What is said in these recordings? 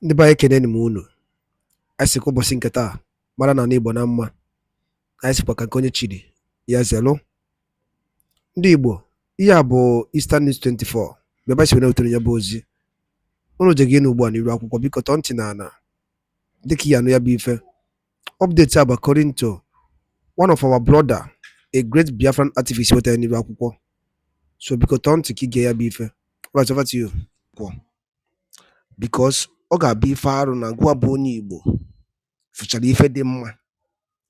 Ndị be anyị keneni m unu. Anyị sịkwa ụbọchị nke taa mara na Igbo na mma. Anyị sịkwa ka nke onye chiri ya zelụ. Ndị Igbo, ihe a bụ Eastern News 24. Bịaba si wetara ya bụ ozi. Unu je gị ugbu a n'iru akwụkwọ, biko tọọ ntị n'ala dịka ihe anụ ya bụ ife. Update a bụ according to one of our brother, a great Biafran activist wetara n'iru akwụkwọ. So biko tọọ ntị ka ị gee ya bụ ife. Right, over to you. Because ọ ga-abịa ife arụ na gwa bụ onye Igbo fụchara ife dị mma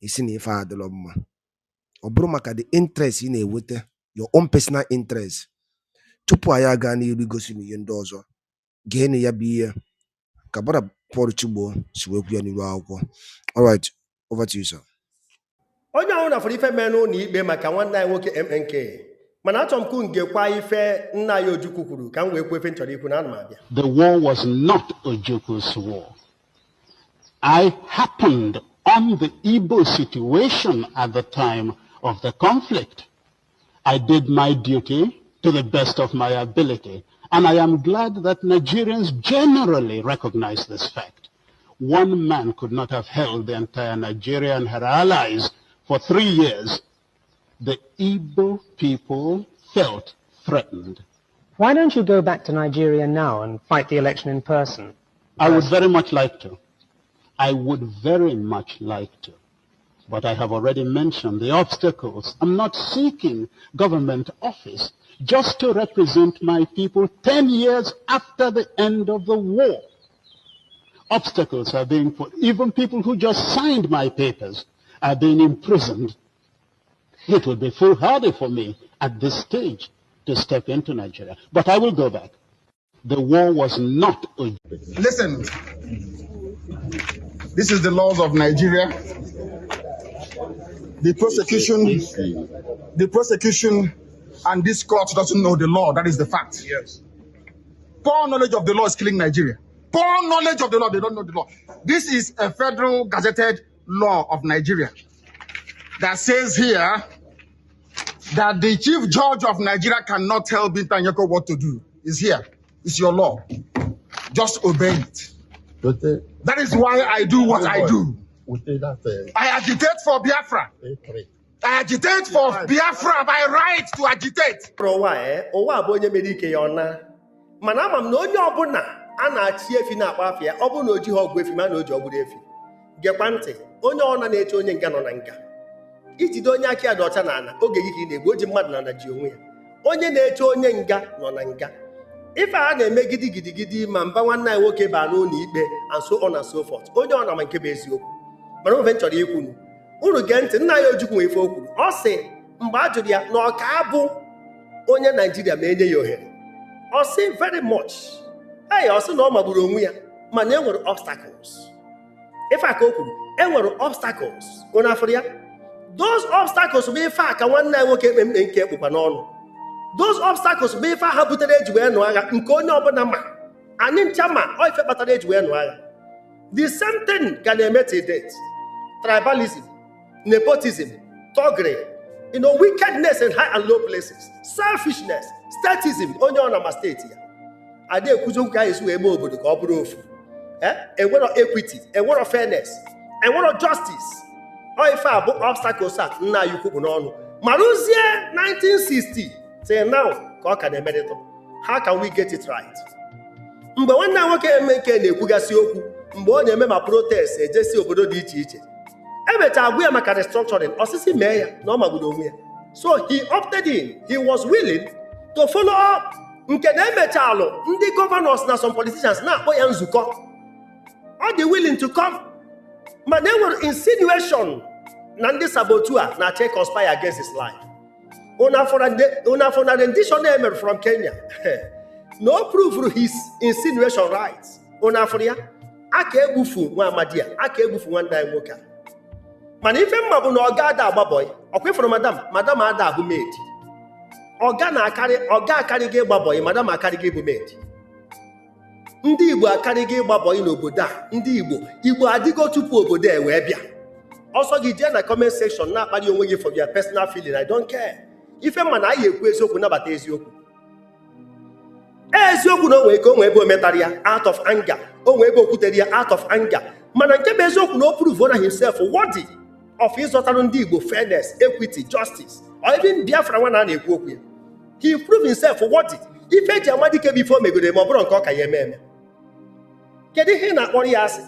isi na ife adịrọ mma. Ọ bụrụ maka the interest ị na-eweta, your own personal interest. Tupu anyị aga n'iru igosi n'ihe ndị ọzọ, gee na ya bụ ihe ka brother Paul Chigbuo si wee kwu ya n'iru akwụkwọ. All right, over to you, sir. Onye ahụ na-afọrọ ife mere n'ụlọ ikpe maka nwanne anyị nwoke MNK, mana achọrọ m ka ngekwa ife nna ya Ojukwu kwuru ka m wee kwuo efe nchọrọ ikwu na ana m abịa. The war was not Ojukwu's war. I happened on the Igbo situation at the time of the conflict. I did my duty to the best of my ability, and I am glad that Nigerians generally recognize this fact. One man could not have held the entire Nigeria and her allies for 3 years. The Igbo people felt threatened. Why don't you go back to Nigeria now and fight the election in person? I would very much like to. I would very much like to. But I have already mentioned the obstacles. I'm not seeking government office just to represent my people 10 years after the end of the war. Obstacles are being put. Even people who just signed my papers are being imprisoned. It would be foolhardy for me at this stage to step into Nigeria. But I will go back. The war was not... Listen, this is the laws of Nigeria. The prosecution and this court doesn't know the law. That is the fact. Yes. Poor knowledge of the law is killing Nigeria. Poor knowledge of the law, they don't know the law. This is a federal gazetted law of Nigeria that says here that the chief judge of Nigeria cannot tell Binta Nyeko what to do. It's here. It's your law. Just obey it. That is why I do what I do. I agitate for Biafra. I agitate for Biafra by right to agitate. Ụwa bụ onye mere ike ya ọna. Mana ama m na onye ọbụla a na-achị efi na-akpa afịa, ọ bụ na o jighị ọgwụ efi ma na o ji ọgbụrụ efi. Gekwa ntị, onye ọna na-eche onye nga nọ na nga. Ijide onye aka ya dị ọcha n'ala, oge gị ka ị na-egbu oji mmadụ na ji onwe ya. Onye na-eche onye nga nọ na nga. Ife a na-eme gidigidi ma mba nwanne anyị nwoke baa n'ụlọ ikpe and so on and so forth. Onye ọ na-ama nke bụ eziokwu. Mana ofe nchọrọ ikwu unu gee ntị, nna ya Ojukwu nwe ife o kwuru. Ọ sị mgbe a jụrụ ya na ọ ka abụ onye Naijiria ma enye ya ohere. Ọ sị very much. Ọ sị na ọ magburu onwe ya mana e nwere obstacles. Ife a ka o kwuru, e nwere obstacles. Unu afụrụ ya? Those obstacles bụ ife a ka nwanne anyị nwoke ekpe nke ekpukwa n'ọnụ. Those obstacles bụ ife ha butere eji wee nụọ agha nke onye ọbụla ma. Anyị ncha ma ọ ife kpatara eji wee nụọ agha. The same thing ka na-eme till date. Tribalism, nepotism, thuggery, wickedness in high and low places, selfishness, statism, onye ọ na ma steeti ya. Ada ekwuzi okwu ka anyị si wee mee obodo ka ọ bụrụ ofu. Enwero equity, enwero fairness, enwero justice. Ọ ife a bụ obstacles a nna anyị ukwu n'ọnụ. Ma ruzie 1960 till now ka ọ ka na-emerịtụ. How can we get it right? Mgbe nwanne nwoke Emeke na-ekwugasị okwu, mgbe ọ na-eme ma protest ejesi obodo dị iche iche, emecha agwụ ya maka restructuring, osisi mee ya na ọ magburu onwe ya. So he opted in, he was willing to follow up. Nke na emechalụ ndị governors na some politicians na-akpọ ya nzukọ. Ọ dị willing to come. Mana enwere insinuation na ndị sabotua na check conspire against his life. Una for na rendition emere from Kenya. No proof his insinuation right. Una for ya aka egbufu nwa amadi a, aka egbufu nwanne anyị nwoke a. Mana ife mma bụ na ọ ga-ada agbabọị. Ọkwa ifuru madam ada abụ maid. Ọ ga-akarịghị ịgbabọị, madam akarịghị ịbụ maid. Ndị Igbo akarịghị ịgbabọị n'obodo a. Ndị Igbo adịgo tupu obodo a wee bịa. Also gị jee na comment section na-akparị onwe gị for your personal feeling. I don't care. Ife mma na anyị ekwu eziokwu nabata eziokwu. Eziokwu na o nwere ike o nwee ebe o metara ya out of anger. o nwee ebe okwutere ya out of anger, mana nke bụ eziokwu na o prove na himself worthy of ịzọtarụ ndị Igbo fairness, equity, justice, or even Biafra nwa na-ekwu okwu ya. He proved himself worthy. Ife eji ama dike bifo megoro ma ọ bụrụ nke ọ ka ya eme. Kedu ihe ị na-akpọrọ ya asị?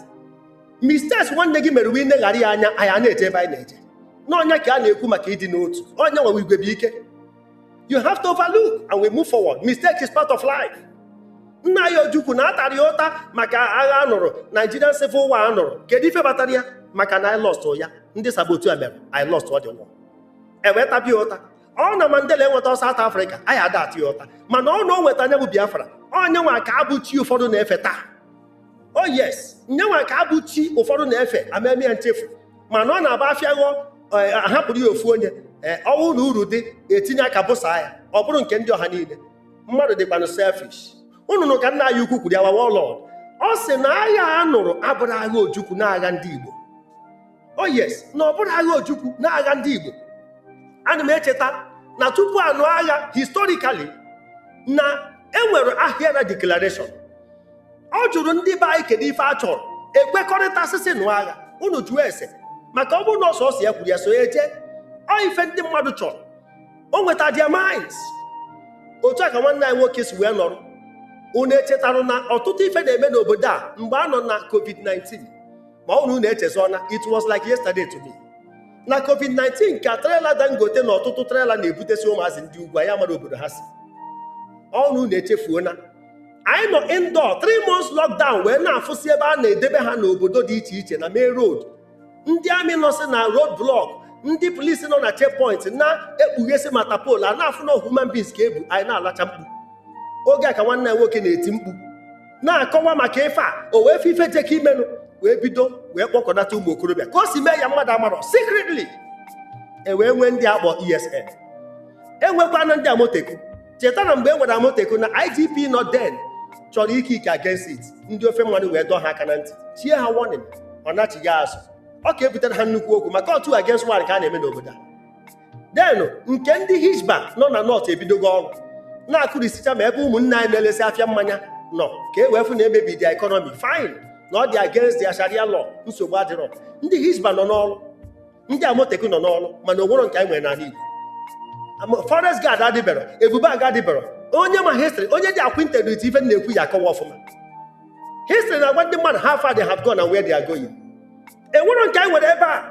Mistakes nwanne gị mere wee neghara ya anya, anyị na-eje ebe anyị na-eje. N'ọnya ka a na-ekwu maka ịdị n'otu. Onye nwe igwe bụ ike. You have to overlook and we move forward. Mistake is part of life. Nna ya Ojukwu na-atara ya ụta maka agha anụrụ, Nigerian Civil War anụrụ. Kedu ife batara ya? Maka na I lost ya. Ndị sabotu ya mere, I lost all the war. Ewetabi ya ụta. Ọ na Mandela enweta South Africa, anyị ada atụ ya ụta. Mana ọ na o nweta anya bụ Biafra. Onye nwa ka abụchi ụfọdụ na-efe taa. Oh yes, nye nwa ka abụchi ụfọdụ na-efe ameme ya nchefu. Mana ọ na-aba afịa ghọọ ahapụrụ ya ofu onye. Ọnwụ na uru dị etinye aka bụsa ya. Ọ bụrụ nke ndị ọha niile. Mmadụ dịkwanụ selfish. Unu ka nna ya ukwu kwuru ya wa warlord. Ọ sị na agha a nụrụ abụrụ agha Ojukwu na-agha ndị Igbo. Oh yes, na ọ bụrụ agha Ojukwu na-agha ndị Igbo. Ana m echeta na tupu anụ agha historically na enwere Ahịara Declaration. Ọ jụrụ ndị be anyị kedu ife a chọrọ, ekwekọrịta asịsị nụ agha. Unu jụọ ese maka ọ bụrụ na ọsọ ya kwuru ya so eje. Ọ ife ndị mmadụ chọrọ. O nweta their minds. Otu a ka nwanne anyị nwoke si wee nọrọ. Unu echetarụ na ọtụtụ ife na-eme n'obodo a mgbe a nọ na COVID-19. Ma unu na-echezona, it was like yesterday to me. Na COVID-19 ka trailer Dangote na ọtụtụ trailer na-ebutesi ụmụazị ndị ugwu ya mara obodo ha si. Ọnụ na-echefuo na anyị nọ indoor 3 months lockdown wee na-afụsi ebe a na-edebe ha n'obodo dị iche iche na main road. Ndị amị nọsị na road block, ndị polisi nọ na checkpoint na-ekpughesi matapol a na-afụ na human beings ka ebu anyị na-alacha mkpu. Oge a ka nwanne ya nwoke na-eti mkpu na-akọwa maka ife a, o wee ife jeka imenụ wee bido wee kpọkọnata ụmụ okorobịa ka o si mee ya mmadụ amarọ secretly. Wee nwee ndị akpọ ESN, enwekwana ndị Amoteku. Cheta na mgbe e nwere Amoteku na IGP nọ den chọrọ ike against it, ndị ofe mmadụ wee dọọ ha aka na ntị, tie ha warning, ọ nachighị azụ. Ọ ka ebutere ha nnukwu okwu maka otu against one ka a na-eme n'obodo a. Denụ nke ndị Hizba nọ na North ebidogo ọrụ na-akụrisicha ma ebe ụmụnne anyị na-elesi afịa mmanya nọ ka e wee fụ na emebi the economy. Fine, na ọ dị against the Sharia law, nsogbu adịrọ. Ndị Hizba nọ n'ọrụ, ndị Amoteku nọ n'ọrụ, mana onwero nke anyị nwere n'ala Igbo. Forest Guard adịbero, ebube aga adịbero. Onye ma history, onye dị acquainted with ife na-ekwu ya akọwa ọfụma. History na-agwa ndị mmadụ how far they have gone and where they are going. Enwero nke anyị nwere ebe a.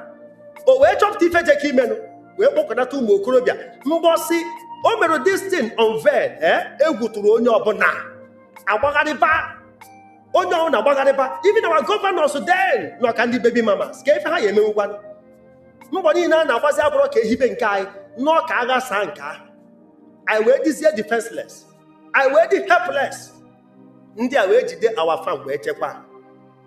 O wee chọpụta ife jeka imenụ wee kpọkọnata ụmụ okorobịa mbọsị o mere this thing unveil. Egwu tụrụ onye ọbụla agbagharịba, onye ọbụla agbagharịba. Even our governors then nọ ka ndị baby mamas ka ife ha ya emewukwanụ. Mbọ niile a na-agbazi abụrụ ka ehibe nke anyị nọ ka agha saa nke ahụ. Anyị wee dizie defenseless, anyị wee dị helpless. Ndị a wee jide our farm wee chekwa.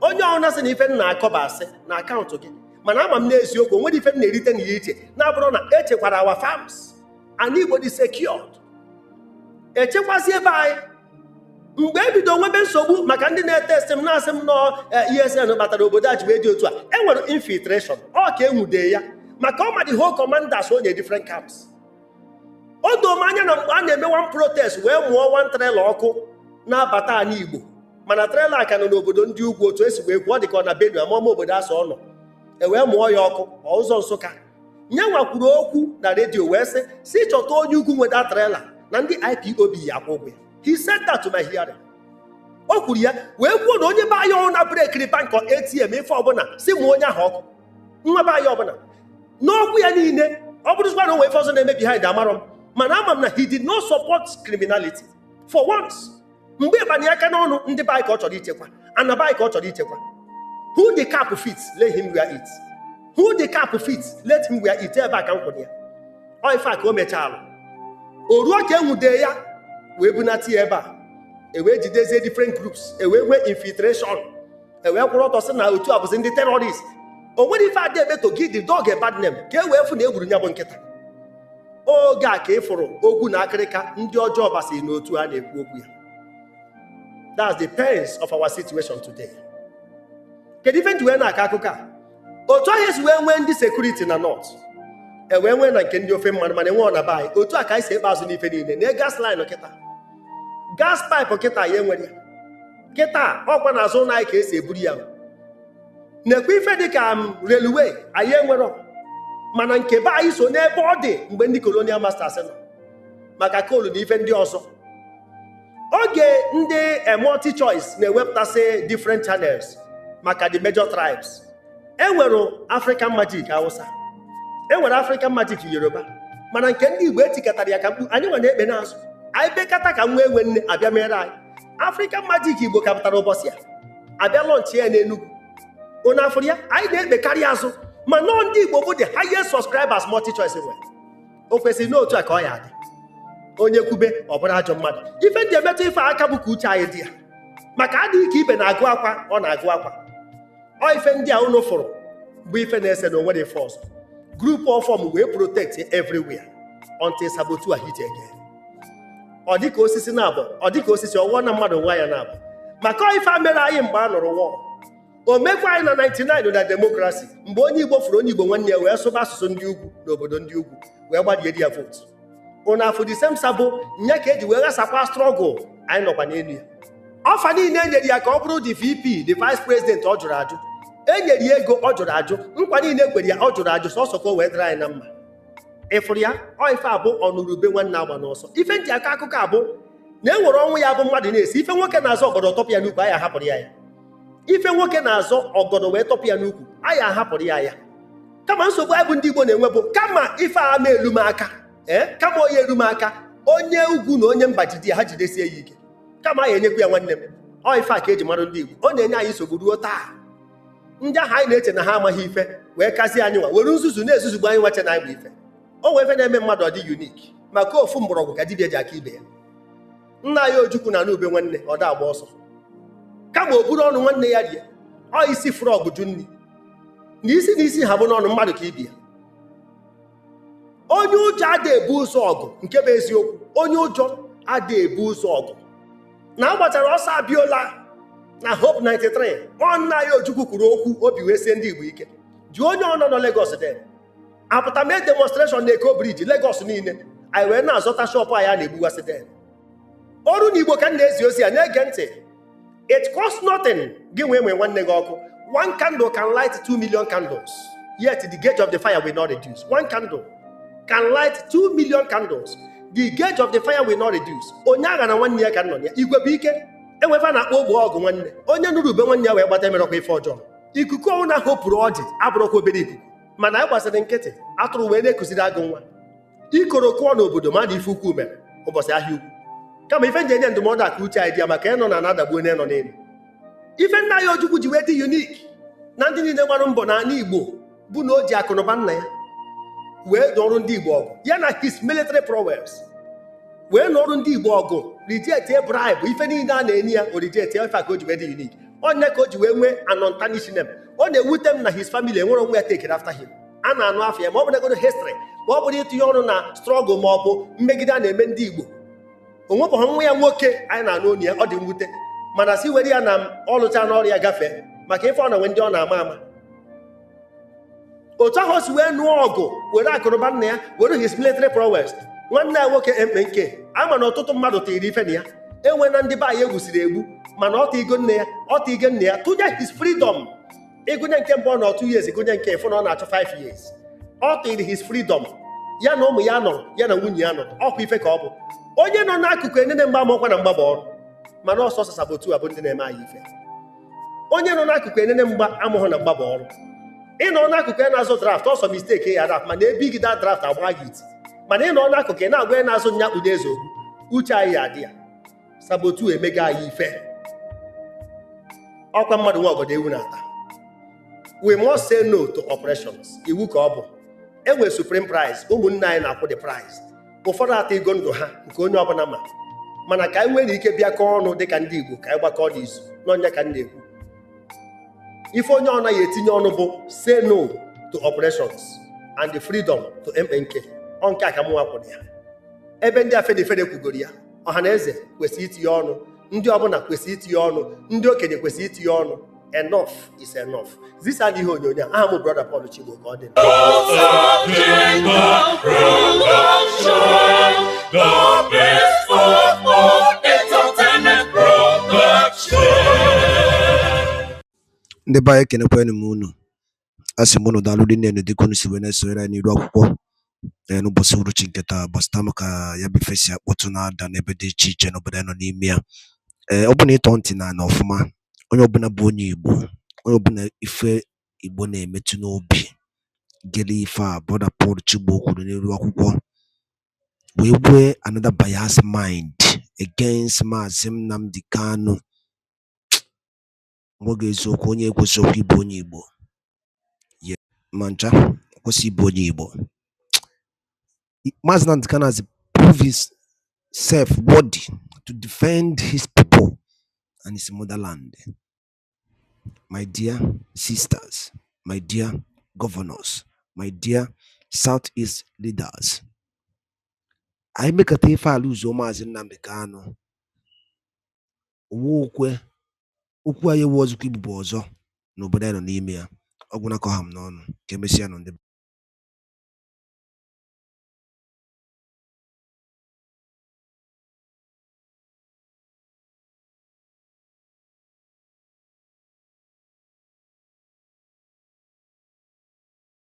Onye ọbụla sị na ife m na-akọba asị na akaụntụ gị, mana ama m n'eziokwu onwere ife m na-erite na ya iche na-abụrụ na echekwara our farms. Anyị Igbo dị secured, echekwazi ebe anyị. Mgbe ebido nwebe nsogbu maka ndị na-etesti m na-asị m nọ ESN batara obodo a ji wee dị otu a, enwere infiltration. Ọ ka enwude ya maka ọ ma the whole commanders onye different camps. O doo m anya na mgbe a na-eme one protest wee mụọ one trailer ọkụ na-abata anyị Igbo, mana trailer ka nọ n'obodo ndị ugwu otu esi wee gwuo dịka ọ na Benue amaọma obodo asọ ọnọ. Wee mụọ ya ọkụ ụzọ Nsụka. Nye nwakwuru okwu na redio wee si chọta onye ugwu nweta trailer na ndị IPOB ya akwụ ụgwọ ya. He said that to my hearing. O kwuru ya wee kwuo na onye be anyị ọhụrụ na brekiri bankọ ATM ife ọbụla si mụ onye ahụ ọkụ. Nwa be anyị ọbụla n'okwu ya niile, ọ bụrụzikwa na onwe ife ọzọ na-eme behind amarọ m, mana ama m na he did not support criminality for once. Mgbe ịbanye aka n'ọnụ ndị be anyị ka ọ chọrọ ichekwa, ana be anyị ka ọ chọrọ ichekwa. Who the cap fits, let him wear it. Who the cap fits, let him wear it. Ebe a ka m kwụrụ ya. Ọ ife a ka o mechalụ. O ruo ka enwude ya wee bunata ya ebe a. Wee jidezie different groups, wee nwee infiltration. Wee kwụrụ ọtọ sị na otu a bụzi ndị terrorists. O nwere ife adị ebe to give the dog a bad name ka e wee fụ na egburu ya bụ nkịta. Oge a ka ị fụrụ ogwu na akịrịka ndị ọjọọ basịrị n'otu a na-ekwu okwu ya. That's the pains of our situation today. Kedu ife nji wee na-aka akụkọ a? Otu ahụ esi wee nwee ndị security na North, wee nwee na nke ndị ofe mmadụ mana enwe ọ na be anyị. Otu a ka anyị si ebe azụ n'ife niile na gas line kịta, gas pipe kịta ya enwere ya. kịta ọkwa n'azụ ụlọ anyị ka esi eburu ya na-ekwe ife dị ka railway anyị enwero, mana nke be anyị so n'ebe ọ dị mgbe ndị colonial masters nọ maka koolu na ife ndị ọzọ. Oge ndị multi choice na-ewepụtasị different channels maka the major tribes. Enwere African Magic Hausa, enwere African Magic Yoruba, mana nke ndị Igbo etikatara ya ka mkpu anyị nwe na-ekpe n'azụ. Anyị bekata ka nwa enwe nne abịa mere anyị. African Magic Igbo kapụtara ụbọchị ya abịa lọnchị ya n'Enugu. Unu afụrụ ya? Anyị na-ekpe karịa azụ, ma nọọ ndị Igbo bụ the highest subscribers multi choice nwere. O kwesịrị n'otu a ka ọ ya dị. Onye kwube ọ bụrụ ajọ mmadụ. Ife ndị emetụ ife aka bụ ka uche anyị dị ya, maka adịghị ka ibe na-agụ akwa ọ na-agụ akwa. Ọ ife ndị a unu fụrụ bụ ife na-ese na onwere ife ọzọ. Group of them wee protect everywhere until Sabotu hit again. Ọ dịka osisi na-abụ, ọ dịka osisi ọwụọ na mmadụ nwa ya na-abụ. Maka ife a mere anyị mgbe a nụrụ wọọ. O mekwa anyị na 99 na demokrasi mgbe onye Igbo fụrụ onye Igbo nwanne ya wee sụba asụsụ ndị ugwu n'obodo ndị ugwu wee gbadie ya votu. Unu afụ the same Sabo nya ka eji wee ghasakwa struggle anyị nọkwa n'elu ya. Ọfa niile enyere ya ka ọ bụrụ the VP, the vice president ọ jụrụ ajụ. Enyere ya ego ọ jụrụ ajụ, nkwa niile kwere ya ọ jụrụ ajụ sọsọ ka o wee dịrị anyị na mma. Ịfụrụ ya, ọ ife abụ ọnụrụbe nwanne agba n'ọsọ. Ife ntị aka akụkọ abụ na enwere ọnwụ ya bụ mmadụ na-esi ife nwoke na-azọ ọgọdọ tọpụ ya n'ukwu anyị ahapụrụ ya ya. Ife nwoke na-azọ ọgọdọ wee tọpụ ya n'ukwu anyị ahapụrụ ya ya. Kama nsogbu anyị bụ ndị Igbo na-enwe bụ kama ife a ma elu m aka, kama onye eru m aka, onye ugwu na onye mba jide ya ha jidesie ya ike. Kama anyị enyekwu ya nwanne m. Ọ ife a ka eji mara ndị Igbo. Ọ na-enye anyị nsogbu ruo taa. Ndị ahụ anyị na-eche na ha amaghị ife wee kasị anyị nwa were nzuzu na-ezuzugbu anyị nwache na anyị bụ ife. O wee ife na-eme mmadụ ọ dị unique maka ofu mgbọrọgwụ ka dibịa ji aka ibe ya. Nna ya Ojukwu na n'ube nwanne ọ da agba ọsọ kama o buru ọnụ nwanne ya rie. Ọ isi frog ju nri na isi ha bụ n'ọnụ mmadụ ka ibi ya. Onye ụjọ ada ebu ụzọ ọgụ, nke bụ eziokwu. Onye ụjọ ada ebu ụzọ ọgụ. Na agbachara ọsọ abịola na Hope 93 nna ya Ojukwu kwuru okwu obi wee sie ndị Igbo ike. Ji onye ọ nọ Lagos dị apụta mee demonstration na Eko Bridge Lagos niile anyị wee na-azọta shọpụ anyị a na-egbugasị den. Ọrụ na Igbo ka m na-ezi ozi ya na-ege ntị. It costs nothing gị nwee nwanne gị ọkụ. One candle can light 2 million candles, yet the gauge of the fire will not reduce. One candle can light 2 million candles, the gauge of the fire will not reduce. Onye agha na nwanne ya ka nọ ya igwe bụ ike enwefa na-akpọ ogbe ọgụ nwanne. Onye nụrụ ube nwanne ya wee gbata emerekwa ife ọjọọ. Ikuku ọnwụ na hopụrụ ọjị abụrụkwa obere ikuku, mana anyị gbasara nkịtị atụrụ wee na-ekụziri agụ nwa. Ikoro kụọ n'obodo ma dị ife ukwu mere ụbọchị ahịa ukwu. Kama ife nji enye ndụmọdụ aka uche anyị dị ya maka ịnọ na na-adagbu onye nọ n'elu. Ife nna ya Ojukwu ji wee dị unique na ndị niile gbara mbọ n'ala Igbo bụ na o ji akụnụba nna ya wee dọrụ ndị Igbo ọgụ ya na his military prowess wee nọrụ ndị Igbo ọgụ reject bribe ife niile a na-enye ya o reject ife ka o ji wee dị unique. Onye ka o ji wee nwee anontanism. Ọ na-ewute m na his family enwere onwe ya take after him. A na-anụ afọ ya ma ọ bụ negodo history ma ọ bụrụ itinye ọrụ na struggle ma ọ bụ mmegide a na-eme ndị Igbo. Onwepụghị nwa ya nwoke anyị na-anụ onu ya ọ dị mwute, mana si were ya na ọlụcha n'ọrụ ya gafee maka ife ọ na nwe ndị ọ na-ama ama. Otu ahụ si wee nụọ ọgụ were akụrụba nna ya were his military prowess. Nwanne ya nwoke MNK ama na ọtụtụ mmadụ tiri ife na ya enwe na ndị be anyị egbusiri egbu, mana ọ tigo nne ya nne ya tụnye his freedom. Ịgụnye nke mbụ ọ nọ 2 years, gụnye nke ịfụ na ọ na-achọ 5 years. Ọ tiri his freedom ya na ụmụ ya nọrọ ya na nwunye ya nọrọ. Ọkwa ife ka ọ bụ onye nọ n'akụkụ enene mgba amakwa na mgbaba ọrụ, mana ọsọsọ Sabotu abụ ndị na-eme anyị ife. Onye nọ n'akụkụ enene mgba amụghị na mgbaba ọrụ. Ị nọ n'akụkụ ị na-azụ draft ọsọ mistake ya draft, mana ebe gị da draft agba gị iti. Mana ị nọ n'akụkụ ị na-agwa ị na-azụ nyakpu n'eze ogwu, uche anyị adị ya. Sabotu emega anyị ife. Ọkwa mmadụ nwa obodo ewu na-ata. We must say no to operations. Iwu ka ọ bụ. Enwe supreme price, ụmụnne anyị na-akwụ the price. Ụfọdụ ata ego ndụ ha nke onye ọbụla ma, mana ka anyị nwere ike bịakọ ọnụ dịka ndị Igbo ka anyị gbakọ n'izu n'ọnya ka m na-ekwu. Ife onye ọ naghị etinye ọnụ bụ say no to operations and the freedom to MNK. Ọ nke a ka mụnwa kwụrụ ya. Ebe ndị afedefede kwugoro ya, ọha na eze kwesịrị itinye ọnụ, ndị ọbụla kwesịrị itinye ọnụ, ndị okenye kwesịrị itinye ọnụ. Enough is enough. This are the whole union. I am a brother Paul Chigbuo. The best of all entertainment production. Ndị be anyị ekenekwanụ m unu. Asị m unu daalụ rinne dịka unu si wee na-esonyere anyị n'iru akwụkwọ n'ụbọchị uhuruchi nke taa, gbasịta maka ya bụ ife si akpọtụ na-ada n'ebe dị iche iche n'obodo anyị nọ n'ime ya. Ọ bụ na ịtọ ntị na ọfụma, onye ọbụla bụ onye Igbo, onye ọbụla ife Igbo na-emetụ n'obi gere ife a brother Paul Chigbuo kwuru n'iru akwụkwọ, wee nwee another bias mind against Maazị Nnamdi Kanu. Nwoge eziokwu, onye ekwesịghị ịbụ onye Igbo ma ncha, kwesị ịbụ onye Igbo. Maazị Nnamdi Kanu has proved himself worthy to defend his people and his motherland. My dear sisters, my dear governors, my dear Southeast leaders, anyị mekata ife ala uzo Maazị Nnamdi Kanu okwu anyị ewu ọzọkwa ibubo ọzọ n'obodo anyị nọ n'ime ya. Ọgwụ na-akọ ha m n'ọnụ ka emesịa nọ ndị